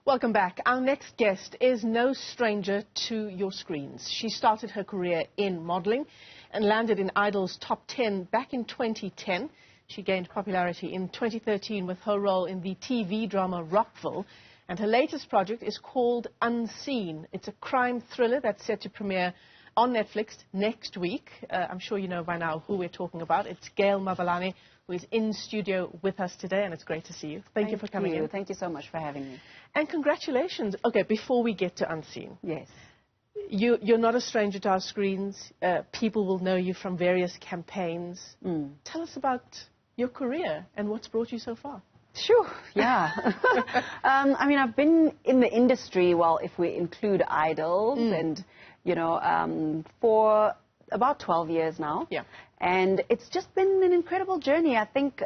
Welcome back. Our next guest is no stranger to your screens. She started her career in modeling and landed in Idol's top 10 back in 2010. She gained popularity in 2013 with her role in the TV drama Rockville. And her latest project is called Unseen. It's a crime thriller that's set to premiere on Netflix next week. I'm sure you know by now who we're talking about. It's Gail Mabalane, who is in studio with us today, and it's great to see you. Thank you for coming in. Thank you so much for having me. And congratulations. Okay, before we get to Unseen. Yes. You're not a stranger to our screens. People will know you from various campaigns. Tell us about your career and what's brought you so far. Sure, yeah. I mean, I've been in the industry, well, if we include Idols, and, you know, for about 12 years now. Yeah. And it's just been an incredible journey. I think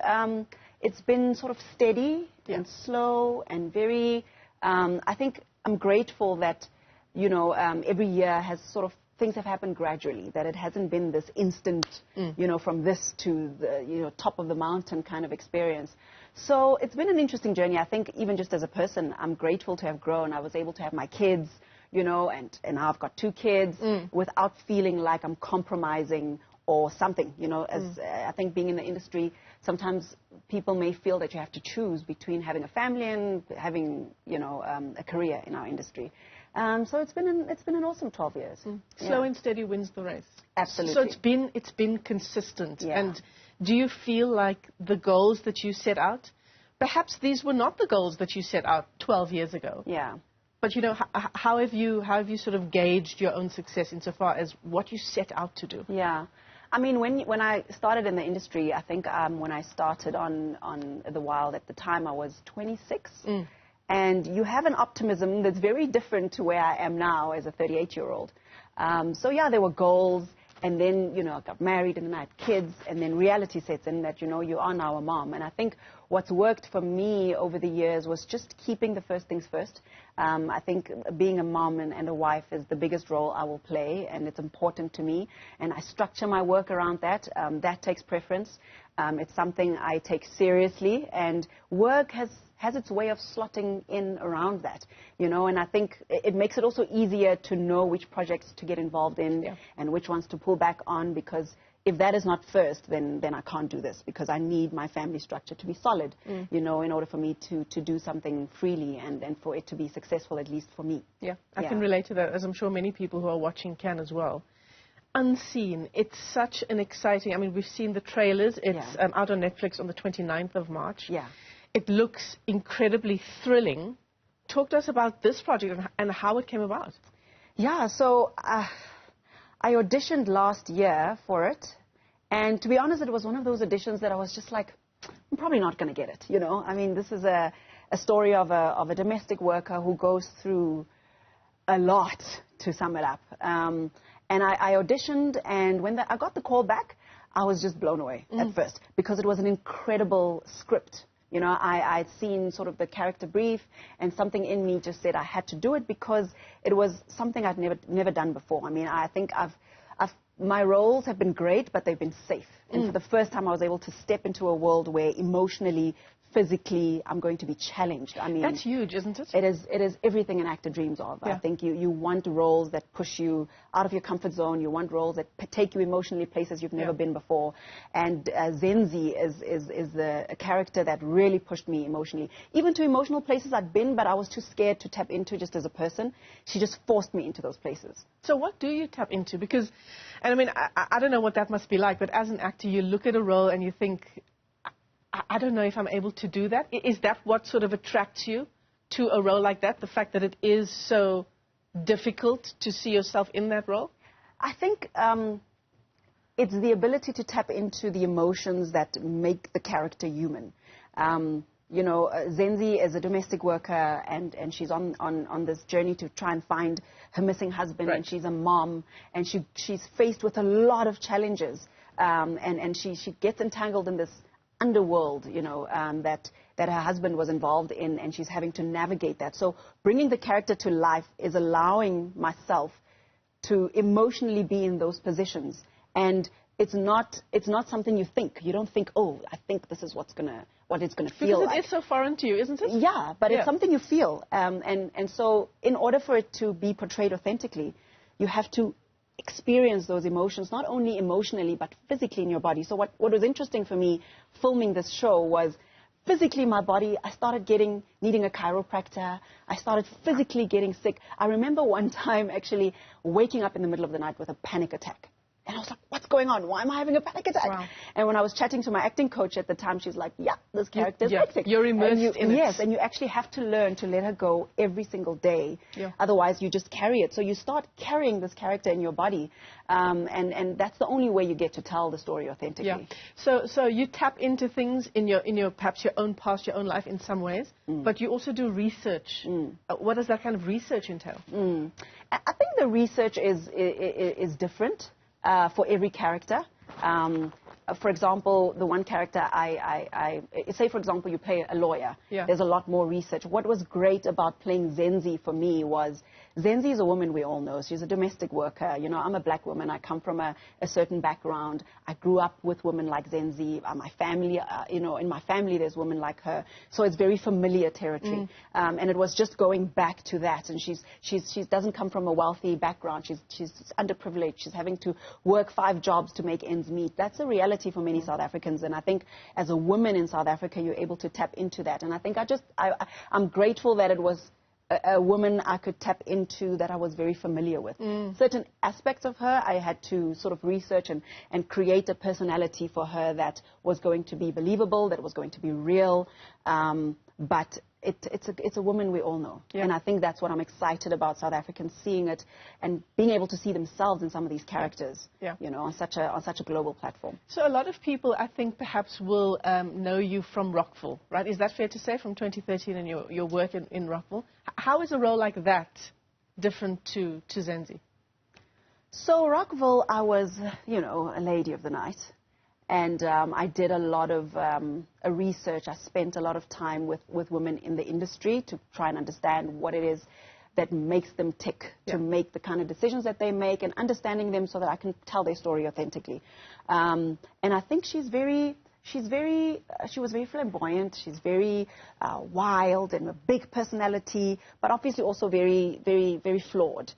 it's been sort of steady and slow and very, I think I'm grateful that, you know, every year has sort of, things have happened gradually, that it hasn't been this instant, you know, from this to the, you know, top of the mountain kind of experience. So it's been an interesting journey. I think even just as a person, I'm grateful to have grown. I was able to have my kids, you know, and now I've got 2 kids without feeling like I'm compromising or something, you know, as I think being in the industry, sometimes people may feel that you have to choose between having a family and having, you know, a career in our industry. So it's been an awesome 12 years. Slow and steady wins the race. Absolutely. So it's been consistent. Yeah. And do you feel like the goals that you set out, perhaps these were not the goals that you set out 12 years ago? Yeah. But, you know, how have you sort of gauged your own success insofar as what you set out to do? Yeah. I mean, when I started in the industry, I think when I started on The Wild at the time, I was 26. And you have an optimism that's very different to where I am now as a 38-year-old. So, yeah, there were goals. And then, you know, I got married and then I had kids. And then reality sets in that, you know, you are now a mom. And I think what's worked for me over the years was just keeping the first things first. I think being a mom and a wife is the biggest role I will play. And it's important to me. And I structure my work around that. That takes preference. It's something I take seriously. And work has its way of slotting in around that, you know, and I think it makes it also easier to know which projects to get involved in and which ones to pull back on, because if that is not first, then I can't do this, because I need my family structure to be solid, you know, in order for me to do something freely and for it to be successful, at least for me. Yeah, I can relate to that, as I'm sure many people who are watching can as well. Unseen, it's such an exciting, I mean, we've seen the trailers. It's out on Netflix on the 29th of March. Yeah. It looks incredibly thrilling. Talk to us about this project and how it came about. Yeah, so I auditioned last year for it. And to be honest, it was one of those auditions that I was just like, I'm probably not going to get it, you know. I mean, this is a story of a domestic worker who goes through a lot, to sum it up. And I auditioned, and when I got the call back, I was just blown away at first, because it was an incredible script. You know, I'd seen sort of the character brief, and something in me just said I had to do it, because it was something I'd never done before. I mean, I think my roles have been great, but they've been safe. And for the first time, I was able to step into a world where emotionally, physically, I'm going to be challenged. I mean, that's huge, isn't it? It is everything an actor dreams of. I think you want roles that push you out of your comfort zone. You want roles that take you emotionally places you've never been before. And Zenzi is a character that really pushed me emotionally. Even to emotional places I'd been, but I was too scared to tap into just as a person. She just forced me into those places. So what do you tap into? Because, and I mean, I don't know what that must be like, but as an actor, you look at a role and you think, I don't know if I'm able to do that. Is that what sort of attracts you to a role like that, the fact that it is so difficult to see yourself in that role? I think it's the ability to tap into the emotions that make the character human. You know, Zenzi is a domestic worker, and she's on this journey to try and find her missing husband, and she's a mom, and she's faced with a lot of challenges, and she gets entangled in this underworld, you know, that her husband was involved in, and she's having to navigate that. So bringing the character to life is allowing myself to emotionally be in those positions. And it's not something you think. You don't think, oh, I think this is what's gonna it's going to feel like. Because it is so foreign to you, isn't it? Yeah, but it's something you feel. And so in order for it to be portrayed authentically, you have to experience those emotions, not only emotionally, but physically in your body. So what was interesting for me filming this show was physically my body, I started needing a chiropractor. I started physically getting sick. I remember one time actually waking up in the middle of the night with a panic attack. And I was like, what's going on? Why am I having a panic attack? Wow. And when I was chatting to my acting coach at the time, she's like, yeah, this character is hectic. You're immersed in it. Yes, and you actually have to learn to let her go every single day. Yeah. Otherwise, you just carry it. So you start carrying this character in your body. And that's the only way you get to tell the story authentically. Yeah. So you tap into things in your perhaps your own past, your own life in some ways, but you also do research. What does that kind of research entail? I think the research is different. For every character. For example, the one character say, for example, you play a lawyer. Yeah. There's a lot more research. What was great about playing Zenzi for me was, Zenzi is a woman we all know. She's a domestic worker. You know, I'm a black woman. I come from a certain background. I grew up with women like Zenzi. My family, in my family there's women like her. So it's very familiar territory. And it was just going back to that. And she doesn't come from a wealthy background. She's underprivileged. She's having to work 5 jobs to make ends meet. That's a reality for many South Africans. And I think as a woman in South Africa, you're able to tap into that. And I think I'm grateful that it was a woman I could tap into that I was very familiar with. Certain aspects of her, I had to sort of research and create a personality for her that was going to be believable, that was going to be real. But it's a woman we all know. Yeah. And I think that's what I'm excited about South Africans seeing it and being able to see themselves in some of these characters, you know, on such a global platform. So a lot of people, I think, perhaps will know you from Rockville, right? Is that fair to say, from 2013 and your work in Rockville? How is a role like that different to Zenzi? So Rockville, I was, you know, a lady of the night. And I did a lot of research. I spent a lot of time with women in the industry to try and understand what it is that makes them tick, to make the kind of decisions that they make, and understanding them so that I can tell their story authentically. And I think she was very flamboyant. She's very wild and a big personality, but obviously also very, very, very flawed.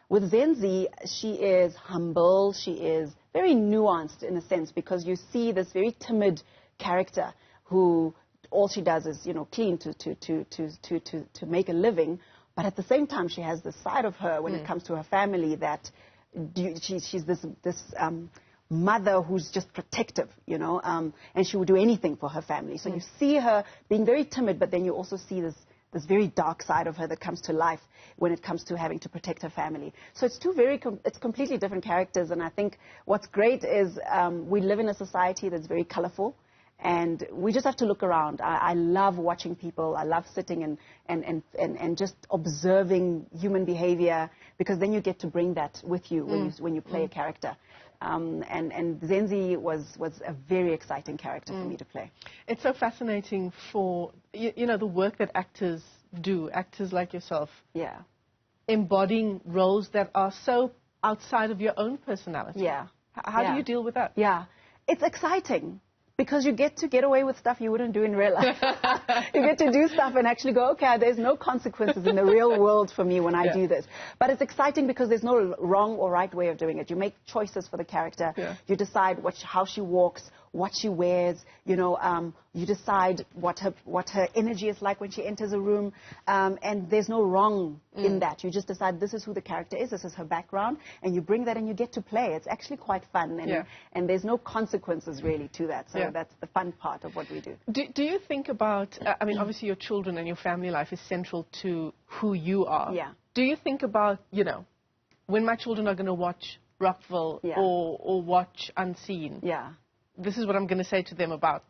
With Zenzi, she is humble. She is very nuanced in a sense, because you see this very timid character who all she does is, you know, clean to make a living. But at the same time, she has this side of her when it comes to her family that she's this mother who's just protective, you know, and she would do anything for her family. So you see her being very timid, but then you also see this very dark side of her that comes to life when it comes to having to protect her family. So it's it's completely different characters, and I think what's great is we live in a society that's very colorful, and we just have to look around. I love watching people. I love sitting and just observing human behavior, because then you get to bring that with you when you play a character. And Zenzi was a very exciting character for me to play. It's so fascinating for, you know, the work that actors do, actors like yourself. Yeah. Embodying roles that are so outside of your own personality. Yeah. How do you deal with that? Yeah. It's exciting, because you get to get away with stuff you wouldn't do in real life. You get to do stuff and actually go, okay, there's no consequences in the real world for me when I do this. But it's exciting because there's no wrong or right way of doing it. You make choices for the character. Yeah. You decide how she walks, what she wears, you know, you decide what her energy is like when she enters a room, and there's no wrong in that. You just decide this is who the character is, this is her background, and you bring that and you get to play. It's actually quite fun, and there's no consequences really to that. So that's the fun part of what we do. Do you think about, I mean, obviously your children and your family life is central to who you are. Yeah. Do you think about, you know, when my children are going to watch Rockville or watch Unseen? Yeah. This is what I'm going to say to them about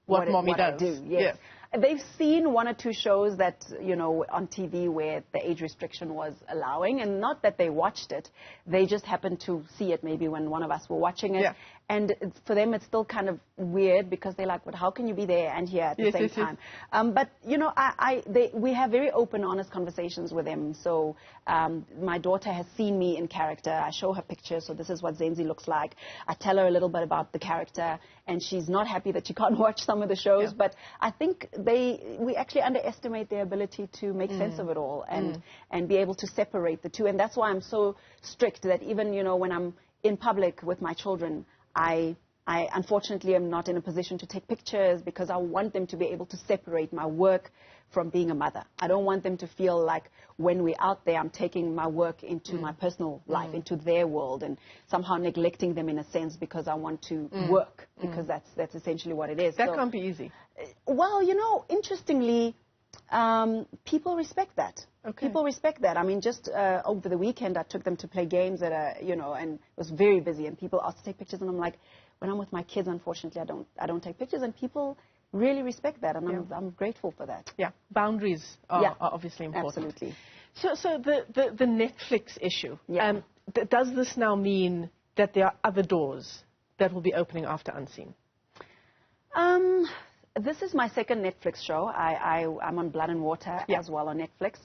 what mommy does. I do, yes. they've seen one or two shows that, you know, on TV where the age restriction was allowing, and not that they watched it, they just happened to see it maybe when one of us were watching it. And for them, it's still kind of weird because they're like, but how can you be there and here at the same time? But, you know, we have very open, honest conversations with them. So my daughter has seen me in character. I show her pictures. So this is what Zenzi looks like. I tell her a little bit about the character, and she's not happy that she can't watch some of the shows. But I think we actually underestimate their ability to make sense of it all and be able to separate the two. And that's why I'm so strict that even, you know, when I'm in public with my children, I unfortunately am not in a position to take pictures because I want them to be able to separate my work from being a mother. I don't want them to feel like when we're out there, I'm taking my work into my personal life, into their world, and somehow neglecting them in a sense because I want to work, because that's essentially what it is. That can't be easy. Well, you know, interestingly, people respect that. People respect that. I mean, just over the weekend, I took them to play games at a, you know, and it was very busy, and people asked to take pictures, and I'm like, when I'm with my kids, unfortunately, I don't take pictures, and people really respect that, and I'm grateful for that. Yeah, boundaries are obviously important. Absolutely. So the Netflix issue, does this now mean that there are other doors that will be opening after Unseen? This is my second Netflix show. I'm on Blood and Water as well on Netflix.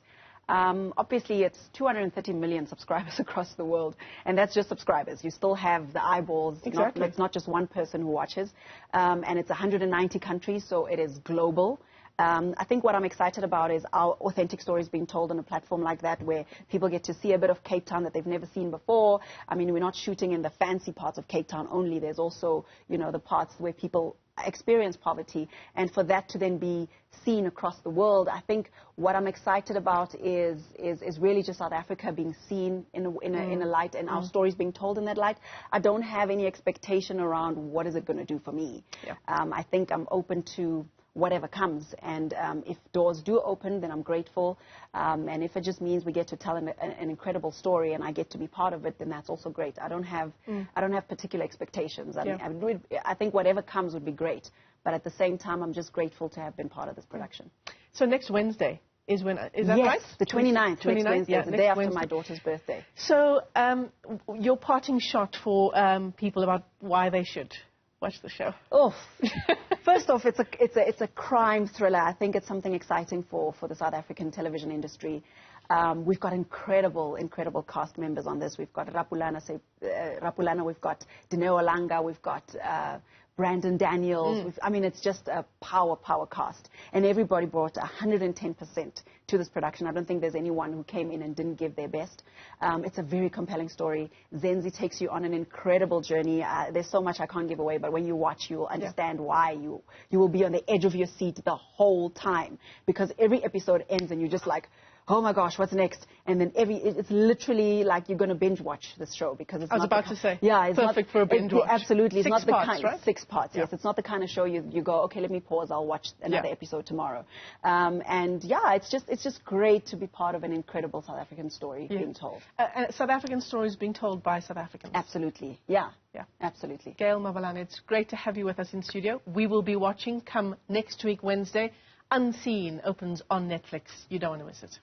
Obviously, it's 230 million subscribers across the world, and that's just subscribers. You still have the eyeballs. It's not just one person who watches, and it's 190 countries, so it is global. I think what I'm excited about is our authentic stories being told on a platform like that, where people get to see a bit of Cape Town that they've never seen before. I mean, we're not shooting in the fancy parts of Cape Town only. There's also, you know, the parts where people experience poverty, and for that to then be seen across the world. I think what I'm excited about is really just South Africa being seen in a light, and our stories being told in that light. I don't have any expectation around what is it going to do for me. I think I'm open to whatever comes, and if doors do open, then I'm grateful, and if it just means we get to tell an incredible story and I get to be part of it, then that's also great. I don't have particular expectations. I think whatever comes would be great, but at the same time, I'm just grateful to have been part of this production. So next Wednesday is when, is that right? Yes, the 29th, next Wednesday, the day after my daughter's birthday. So your parting shot for people about why they should watch the show. Oh, first off, it's a crime thriller. I think it's something exciting for the South African television industry. We've got incredible cast members on this. We've got Rapulana, we've got Dineo Olanga, we've got Brandon Daniels. I mean, it's just a power cast. And everybody brought 110% to this production. I don't think there's anyone who came in and didn't give their best. It's a very compelling story. Zenzi takes you on an incredible journey. There's so much I can't give away, but when you watch, you will understand why you will be on the edge of your seat the whole time. Because every episode ends and you're just like, oh my gosh, what's next? And then it's literally like you're going to binge watch this show, because it's I was not about to say, it's perfect for a binge watch. Absolutely. It's not the parts, kind, right? 6 parts, yes. It's not the kind of show you go, okay, let me pause, I'll watch another episode tomorrow. And yeah, it's just great to be part of an incredible South African story being told. South African stories being told by South Africans. Absolutely. Yeah. Absolutely. Gail Mabalane, it's great to have you with us in studio. We will be watching come next week, Wednesday. Unseen opens on Netflix. You don't want to miss it.